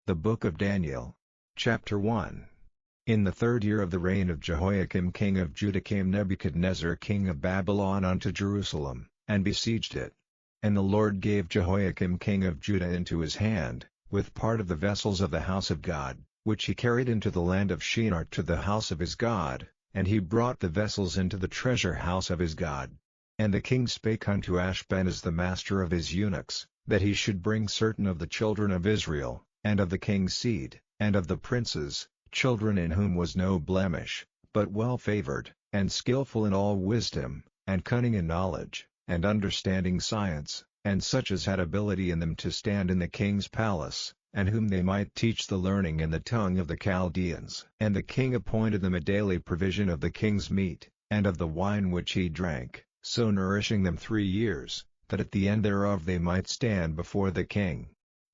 The Book of Daniel. Chapter 1. In the 3rd year of the reign of Jehoiakim king of Judah came Nebuchadnezzar king of Babylon unto Jerusalem, and besieged it. And the Lord gave Jehoiakim king of Judah into his hand, with part of the vessels of the house of God, which he carried into the land of Shinar to the house of his God, and he brought the vessels into the treasure house of his God. And the king spake unto Ashpenaz the master of his eunuchs, that he should bring certain of the children of Israel, and of the king's seed, and of the princes, children in whom was no blemish, but well favored, and skillful in all wisdom, and cunning in knowledge, and understanding science, and such as had ability in them to stand in the king's palace, and whom they might teach the learning and the tongue of the Chaldeans. And the king appointed them a daily provision of the king's meat, and of the wine which he drank, so nourishing them 3 years, that at the end thereof they might stand before the king.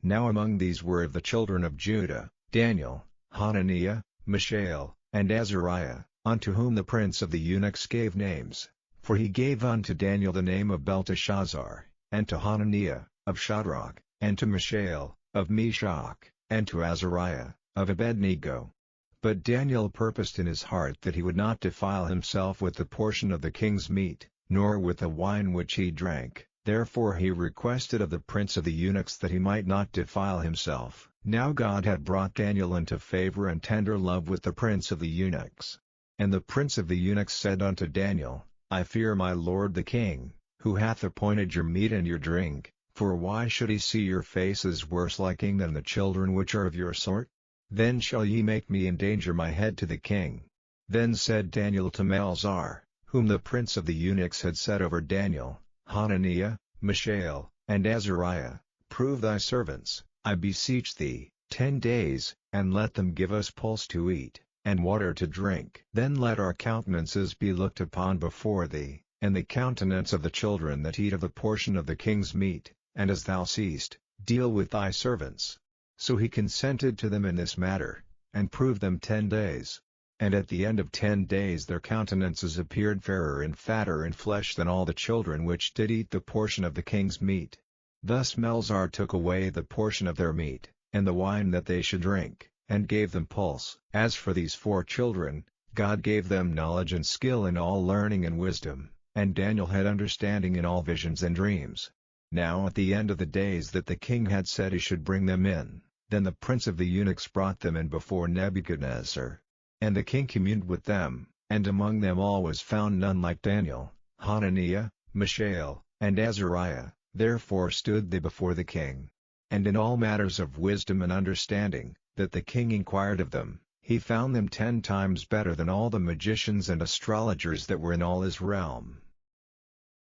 Now among these were of the children of Judah, Daniel, Hananiah, Mishael, and Azariah, unto whom the prince of the eunuchs gave names, for he gave unto Daniel the name of Belteshazzar, and to Hananiah, of Shadrach, and to Mishael, of Meshach, and to Azariah, of Abednego. But Daniel purposed in his heart that he would not defile himself with the portion of the king's meat, nor with the wine which he drank. Therefore he requested of the prince of the eunuchs that he might not defile himself. Now God had brought Daniel into favor and tender love with the prince of the eunuchs. And the prince of the eunuchs said unto Daniel, I fear my lord the king, who hath appointed your meat and your drink, for why should he see your faces worse liking than the children which are of your sort? Then shall ye make me endanger my head to the king. Then said Daniel to Melzar, whom the prince of the eunuchs had set over Daniel, Hananiah, Mishael, and Azariah, prove thy servants, I beseech thee, 10 days, and let them give us pulse to eat, and water to drink. Then let our countenances be looked upon before thee, and the countenance of the children that eat of the portion of the king's meat, and as thou seest, deal with thy servants. So he consented to them in this matter, and proved them 10 days. And at the end of 10 days their countenances appeared fairer and fatter in flesh than all the children which did eat the portion of the king's meat. Thus Melzar took away the portion of their meat, and the wine that they should drink, and gave them pulse. As for these 4 children, God gave them knowledge and skill in all learning and wisdom, and Daniel had understanding in all visions and dreams. Now at the end of the days that the king had said he should bring them in, then the prince of the eunuchs brought them in before Nebuchadnezzar. And the king communed with them, and among them all was found none like Daniel, Hananiah, Mishael, and Azariah. Therefore stood they before the king. And in all matters of wisdom and understanding, that the king inquired of them, he found them 10 times better than all the magicians and astrologers that were in all his realm.